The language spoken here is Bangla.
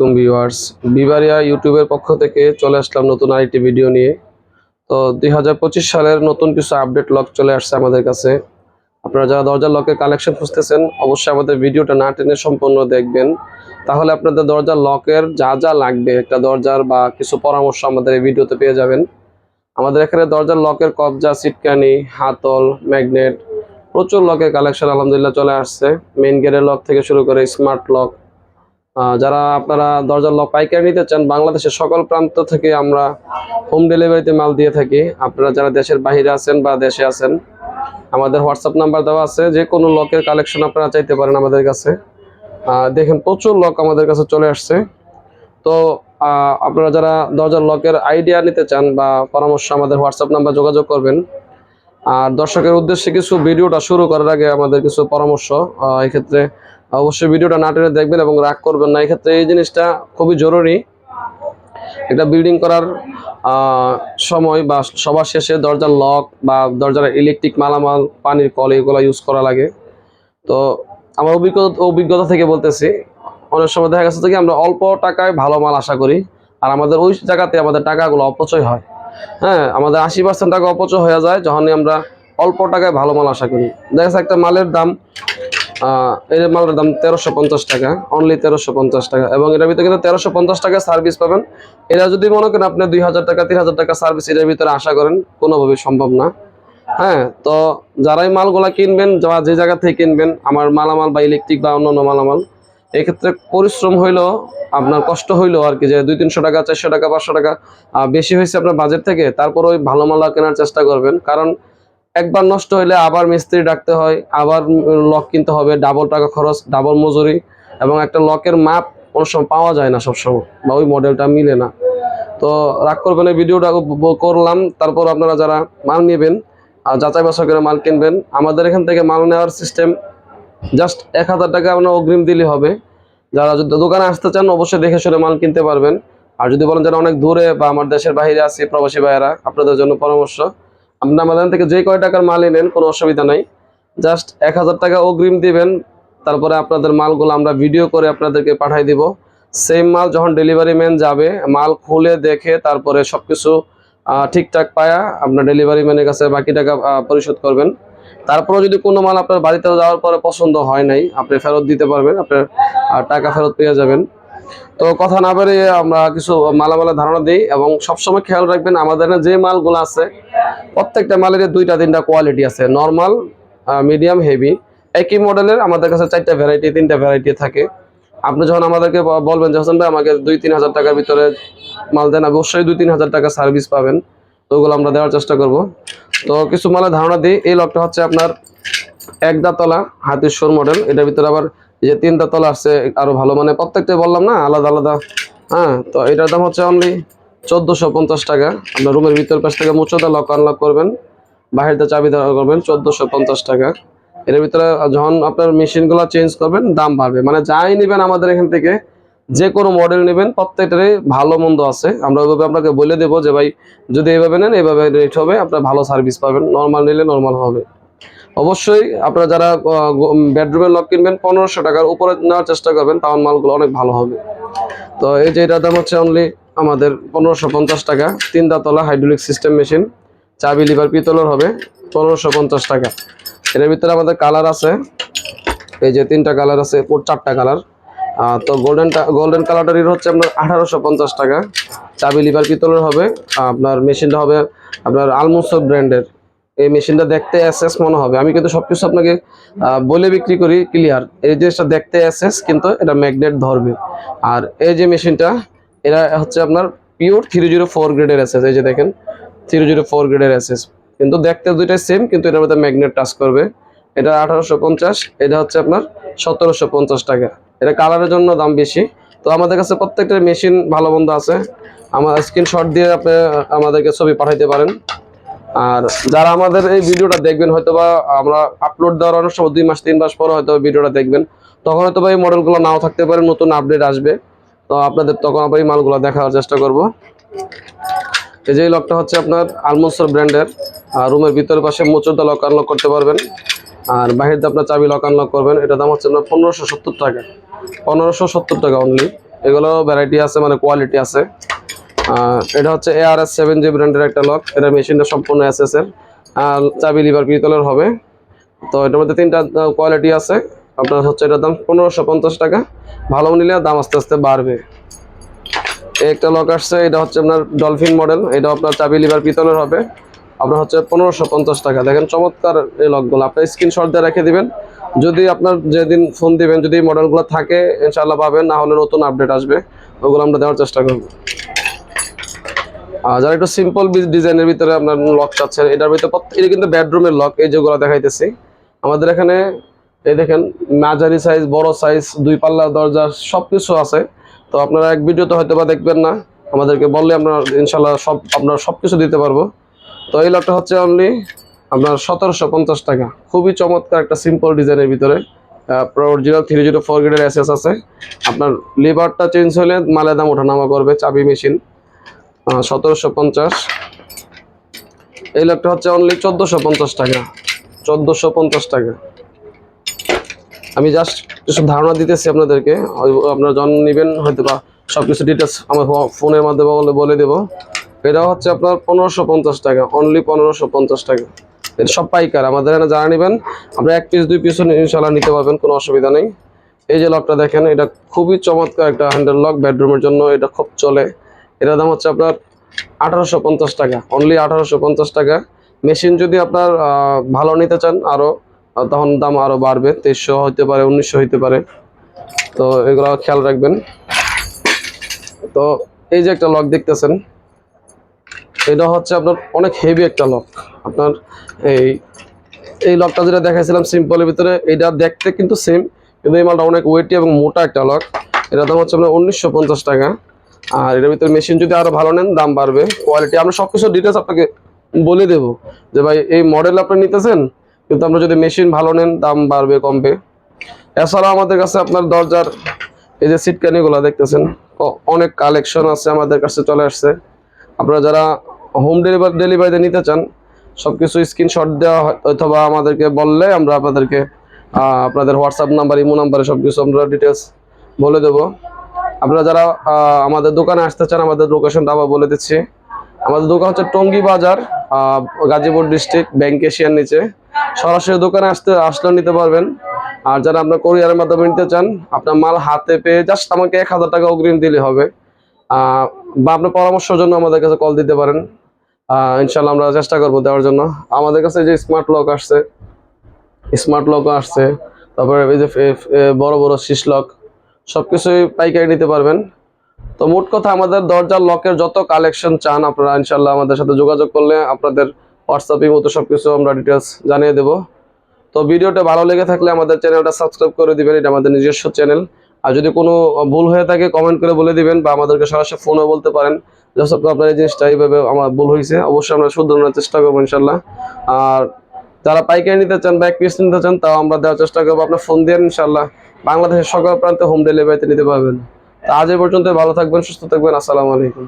আলাইকুম ভিউয়ার্স, বিবারিয়া ইউটিউবের পক্ষ থেকে চলে আসলাম নতুন আরেকটি ভিডিও নিয়ে। তো 2025 সালের নতুন কিছু আপডেট লক চলে আসছে আমাদের কাছে। আপনারা যারা দরজার লকের কালেকশন খুঁজতেছেন অবশ্যই আমাদের ভিডিওটা না টেনে সম্পূর্ণ দেখবেন, তাহলে আপনাদের দরজার লকের যা যা লাগবে একটা দরজার বা কিছু পরামর্শ আমাদের এই ভিডিওতে পেয়ে যাবেন। আমাদের এখানে দরজার লকের কবজা, সিটকানি, হাতল, ম্যাগনেট, প্রচুর লকের কালেকশন আলহামদুলিল্লাহ চলে আসছে। মেইন গেটের লক থেকে শুরু করে স্মার্ট লক, যারা আপনারা দরজার লক পাইকারি নিতে চান বাংলাদেশের সকল প্রান্ত থেকে আমরা হোম ডেলিভারিতে মাল দিয়ে থাকি। আপনারা যারা দেশের বাইরে আছেন বা দেশে আছেন আমাদের হোয়াটসঅ্যাপ নাম্বার দেওয়া আছে, যে কোনো লকের কালেকশন আপনারা চাইতে পারেন আমাদের কাছে। দেখেন প্রচুর লক আমাদের কাছে চলে আসছে। তো আপনারা যারা দরজার লকের আইডিয়া নিতে চান বা পরামর্শ আমাদের হোয়াটসঅ্যাপ নাম্বার যোগাযোগ করবেন। আর দর্শকের উদ্দেশ্যে কিছু ভিডিওটা শুরু করার আগে আমাদের কিছু পরামর্শ, এক্ষেত্রে অবশ্যই ভিডিওটা না টেনে দেখবেন এবং রাগ করবেন না। এক্ষেত্রে এই জিনিসটা খুবই জরুরি। একটা বিল্ডিং করার সময় বা সবার শেষে দরজার লক বা দরজার ইলেকট্রিক মালামাল, পানির কল, এগুলো ইউজ করা লাগে। তো আমার অভিজ্ঞতা থেকে বলতেছি, অনেক সময় দেখা গেছে যে আমরা অল্প টাকায় ভালো মাল আশা করি, আর আমাদের ওই জায়গাতে আমাদের টাকাগুলো অপচয় হয়। হ্যাঁ, আমাদের 80% টাকা অপচয় হয়ে যায় যখনই আমরা অল্প টাকায় ভালো মাল আশা করি। দেখা যাচ্ছে একটা মালের দাম, এই মালের দাম 1350 টাকা, অনলি 1350 টাকা, এবং এটার ভিতরে কিন্তু 1350 টাকা সার্ভিস পাবেন। এরা যদি মনে করেন আপনি 2000 টাকা 3000 টাকা সার্ভিস এটার ভিতরে আশা করেন, কোনোভাবেই সম্ভব না। হ্যাঁ, তো যারাই মালগুলা কিনবেন, যে জায়গা থেকে কিনবেন আমার মালামাল বা ইলেকট্রিক বা অন্যান্য মালামাল, এক্ষেত্রে পরিশ্রম হইলেও আপনার কষ্ট হইলেও আর কি, যে 200-300 টাকা 400 টাকা 500 টাকা বেশি হয়েছে আপনার বাজেট থেকে, তারপর ওই ভালো মাল কেনার চেষ্টা করবেন। কারণ একবার নষ্ট হইলে আবার মিস্ত্রি ডাকতে হয়, আবার লক কিনতে হবে, ডাবল টাকা খরচ, ডাবল মজুরি, এবং একটা লকের মাপ কোনো সময় পাওয়া যায় না সবসময়, বা ওই মডেলটা মিলে না। তো রাগ করবেন, এই ভিডিওটা করলাম। তারপর আপনারা যারা মাল নেবেন যাচাই বাছাই করে মাল কিনবেন। আমাদের এখান থেকে মাল নেওয়ার সিস্টেম জাস্ট 1000 টাকা আপনার অগ্রিম দিলে হবে। যারা যদি দোকানে আসতে চান অবশ্যই দেখে শুনে মাল কিনতে পারবেন। আর যদি বলেন যারা অনেক দূরে বা আমার দেশের বাইরে আছে প্রবাসী ভাইয়েরা, আপনাদের জন্য পরামর্শ, আপনার আমাদের থেকে যে কয় টাকার মাল নেন কোনো অসুবিধা নাই, জাস্ট 1000 টাকা অগ্রিম দিবেন। তারপরে আপনাদের মালগুলো আমরা ভিডিও করে আপনাদেরকে পাঠিয়ে দিব। সেম মাল যখন ডেলিভারি ম্যান যাবে, মাল খুলে দেখে তারপরে সবকিছু ঠিকঠাক পায়া আপনার ডেলিভারি ম্যানের কাছে বাকি টাকা পরিশোধ করবেন। তারপরে যদি কোনো মাল আপনার বাড়িতে যাওয়ার পরে পছন্দ হয় নাই, আপনি ফেরত দিতে পারবেন, আপনার টাকা ফেরত পেয়ে যাবেন। তো কথা না বেরিয়ে আমরা কিছু মালামালের ধারণা দিই, এবং সবসময় খেয়াল রাখবেন আমাদের যে মালগুলো আছে প্রত্যেকটা মালের 2-3টা কোয়ালিটি আছে, নর্মাল, মিডিয়াম, হেভি। একই মডেলের আমাদের কাছে 4টা ভ্যারাইটি 3টা ভ্যারাইটি থাকে। আপনি যখন আমাদেরকে বলবেন যে হোসেন ভাই আমাকে 2-3 হাজার টাকার ভিতরে মাল দেন, অবশ্যই 2-3 হাজার টাকা সার্ভিস পাবেন। তো ওগুলো আমরা দেওয়ার চেষ্টা করব। তো কিছু মালের ধারণা দিই। এই লকটা হচ্ছে আপনার এক দাঁতলা হাতির শোর মডেল। এটার ভিতরে আবার এই যে 3 দাঁতলা আসছে আরো ভালো, মানে প্রত্যেকটাই বললাম না আলাদা আলাদা। হ্যাঁ, তো এটার দাম হচ্ছে অনলি 1450 টাকা। আপনার রুমের ভিতর পাশ থেকে মুচোদা লক আনলক করবেন, বাহিরতে চাবি দেওয়া করবেন 1450 টাকা। এর ভিতরে যখন আপনার মেশিনগুলো চেঞ্জ করবেন দাম বাড়বে। মানে যাই নেবেন আমাদের এখান থেকে, যে কোনো মডেল নেবেন প্রত্যেকটারই ভালো মন্দ আছে। আমরা ওইভাবে আপনাকে বলে দেবো যে ভাই যদি এইভাবে নেন এইভাবে রেট হবে, আপনার ভালো সার্ভিস পাবেন, নর্মাল নিলে নর্মাল হবে। অবশ্যই আপনারা যারা বেডরুমের লক কিনবেন 1500 টাকার উপরে নেওয়ার চেষ্টা করবেন, তাহলে মালগুলো অনেক ভালো হবে। তো এই যে এটার দাম হচ্ছে অনলি আমাদের 1550 টাকা। 3 দাঁতলা হাইড্রোলিক সিস্টেম মেশিন, চাবি লিভার পিতলের হবে, 1550 টাকা। এর ভিতরে আমাদের কালার আছে, এই যে 3টা কালার আছে, 4টা কালার। তো গোল্ডেন কালারটার হচ্ছে আপনার 1850 টাকা। চাবি লিভার পিতলের হবে। আপনার মেশিনটা হবে আপনার আলমোসো ব্র্যান্ডের। এই মেশিনটা দেখতে এসএস মনে হবে, আমি কিন্তু সবকিছু আপনাকে বলে বিক্রি করি ক্লিয়ার। এই জিনিসটা দেখতে এসএস, কিন্তু এটা ম্যাগনেট ধরবে। আর এই যে মেশিনটা, এটা হচ্ছে আপনার পিওর 304 গ্রেডের এসএস। এই যে দেখেন 304 গ্রেডের এসএস, কিন্তু দেখতে দুইটাই সেম, কিন্তু এটার মধ্যে ম্যাগনেট টাচ করবে। এটা 1850, এটা হচ্ছে আপনার 1750 টাকা। এটা কালারের জন্য দাম বেশি। তো আমাদের কাছে প্রত্যেকটা মেশিন ভালো মন্দ আছে, আমার স্ক্রিনশট দিয়ে আপনি আমাদেরকে ছবি পাঠাইতে পারেন। আর যারা আমাদের এই ভিডিওটা দেখবেন, হয়তোবা আমরা আপলোড দেওয়ার অনেক সময় 2 মাস 3 মাস পরে হয়তো ভিডিওটা দেখবেন, তখন হয়তোবা এই মডেলগুলো নাও থাকতে পারে, নতুন আপডেট আসবে। তো আপনাদের তখন আবার এই মালগুলো দেখার চেষ্টা করব। এই যে লকটা হচ্ছে আপনার আলমোসর ব্র্যান্ডের, রুমের ভিতরের পাশে মুচুরদা লক আনলক করতে পারবেন, আর বাহিরতে আপনার চাবি লক আনলক করবেন। এটা দাম হচ্ছে আপনার 1570 টাকা, 1570 টাকা অনলি। এগুলো ভ্যারাইটি আছে, মানে কোয়ালিটি আছে। এটা হচ্ছে ARS7J ব্র্যান্ডের একটা লক। এটা মেশিনটা সম্পূর্ণ এসএস এর, চাবি লিভার পিতলের হবে। তো এটার মধ্যে 3টা কোয়ালিটি আছে। আপনার হচ্ছে এটার দাম 1550 টাকা। ভালো নিলে দাম আস্তে আস্তে বাড়বে। একটা লক আসছে, এটা হচ্ছে আপনার ডলফিন মডেল। এটা আপনার চাবি লিভার পিতলের হবে। আপনার হচ্ছে 1550 টাকা। দেখেন চমৎকার এই লকগুলো, আপনার স্ক্রিনশট দিয়ে রেখে দিবেন। যদি আপনার যেদিন ফোন দিবেন যদি মডেলগুলো থাকে ইনশাআল্লাহ পাবেন, না হলে নতুন আপডেট আসবে, ওগুলো আমরা দেওয়ার চেষ্টা করব। যারা একটু সিম্পল ডিজাইনের ভিতরে আপনার লক চাচ্ছেন, এটার ভিতরে এটা কিন্তু বেডরুমের লক। এই যেগুলো দেখাইতেছি আমাদের এখানে, এই দেখেন মাঝারি সাইজ, বড় সাইজ, 2 পাল্লা দরজা সবকিছু আছে। তো আপনারা এক ভিডিওতে হয়তো বা দেখবেন না, আমাদেরকে বললে আমরা ইনশাআল্লাহ আপনার সবকিছু দিতে পারবো। তো এই লকটা হচ্ছে অনলি আপনার 1750 টাকা। খুবই চমৎকার একটা সিম্পল ডিজাইনের ভিতরে অরিজিনাল 304 গ্রেডের এসএস আছে। আপনার লিভারটা চেঞ্জ হলে মালের দাম ওঠানামা করবে। চাবি মেশিন 1750। এই লকটা হচ্ছে অনলি 1450 টাকা। 1450 টাকা। আমি জাস্ট কিছু ধারণা দিতেছি আপনাদেরকে, আপনারা যখন নেবেন হয়তো বা সবকিছু ডিটেলস আমার ফোনের মাধ্যমে বলে দেবো। এটা হচ্ছে আপনার 1550 টাকা, অনলি 1550 টাকা। এটা সব পাইকার। আমাদের এখানে যারা নেবেন আপনারা 1 পিস 2 পিসও ইনশাআল্লাহ নিতে পারবেন, কোনো অসুবিধা নেই। এই যে লকটা দেখেন, এটা খুবই চমৎকার একটা হ্যান্ডেল লক, বেডরুমের জন্য এটা খুব চলে। এটার দাম হচ্ছে আপনার 1850 টাকা, অনলি 1850 টাকা। মেশিন যদি আপনার ভালো নিতে চান আরও, তখন দাম আরও বাড়বে, 2300 হইতে পারে, 1900 হইতে পারে। তো এগুলো খেয়াল রাখবেন। তো এই যে একটা লক দেখতেছেন, এটা হচ্ছে আপনার অনেক হেভি একটা লক। আপনার এই লকটা যেটা দেখাইছিলাম সিম্পলের ভিতরে, এটা দেখতে কিন্তু সেম, কিন্তু এই মালটা অনেক ওয়েটি এবং মোটা একটা লক। এটার দাম হচ্ছে আপনার 1950 টাকা। আর এটার ভিতরে মেশিন যদি আরো ভালো নেন দাম বাড়বে। কোয়ালিটি আমরা সবকিছু ডিটেলস আপনাকে বলে দেবো, যে ভাই এই মডেল আপনি নিতেছেন, কিন্তু আমরা যদি মেশিন ভালো নেন দাম বাড়বে কমবে। এছাড়াও আমাদের কাছে আপনার দরজার এই যে সিটকানিগুলো দেখতেছেন, অনেক কালেকশন আছে আমাদের কাছে চলে আসছে। আপনারা যারা হোম ডেলিভারিতে নিতে চান, সবকিছু স্ক্রিনশট দেওয়া অথবা আমাদেরকে বললে আমরা আপনাদের হোয়াটসঅ্যাপ নাম্বার, ইমো নাম্বারে সবকিছু আমরা ডিটেলস বলে দেবো। আপনারা যারা আমাদের দোকানে আসতে চান, আমাদের লোকেশনটা আবার বলে দিচ্ছি। আমাদের দোকান হচ্ছে টঙ্গী বাজার, গাজীপুর ডিস্ট্রিক্ট, ব্যাংক এশিয়ার নিচে। সরাসরি দোকানে আসলেও নিতে পারবেন। আর যারা আপনার কোরিয়ারের মাধ্যমে নিতে চান, আপনার মাল হাতে পেয়ে জাস্ট আমাকে 1000 টাকা অগ্রিম দিলে হবে। বা আপনার পরামর্শের জন্য আমাদের কাছে কল দিতে পারেন। ইনশাল্লাহ আমরা চেষ্টা করবো দেওয়ার জন্য। আমাদের কাছে যে স্মার্ট লকও আসছে, তারপরে এই যে বড় বড় শীষ লক, সবকিছুই পাইকারি নিতে পারবেন। তো মোট কথা, আমাদের দরজার লকের যত কালেকশন চান আপনারা ইনশাল্লাহ আমাদের সাথে যোগাযোগ করলে আপনাদের হোয়াটসঅ্যাপের মতো সবকিছু আমরা ডিটেলস জানিয়ে দেবো। তো ভিডিওটা ভালো লেগে থাকলে আমাদের চ্যানেলটা সাবস্ক্রাইব করে দিবেন, এটা আমাদের নিজস্ব চ্যানেল। আর যদি কোনো ভুল হয়ে থাকে কমেন্ট করে বলে দিবেন, বা আমাদেরকে সরাসরি ফোনও বলতে পারেন যে আপনার এই জিনিসটা এইভাবে আমার ভুল হয়েছে, অবশ্যই আমরা শুধরানোর চেষ্টা করবো ইনশাল্লাহ। আর যারা পাইকারি নিতে চান বা 1 পিস নিতে চান, তাও আমরা দেওয়ার চেষ্টা করবো। আপনার ফোন দিয়ে ইনশাল্লাহ বাংলাদেশের সকল প্রান্তে হোম ডেলিভারিতে নিতে পারবেন। আজ এই পর্যন্ত, ভালো থাকবেন, সুস্থ থাকবেন। আসসালামু আলাইকুম।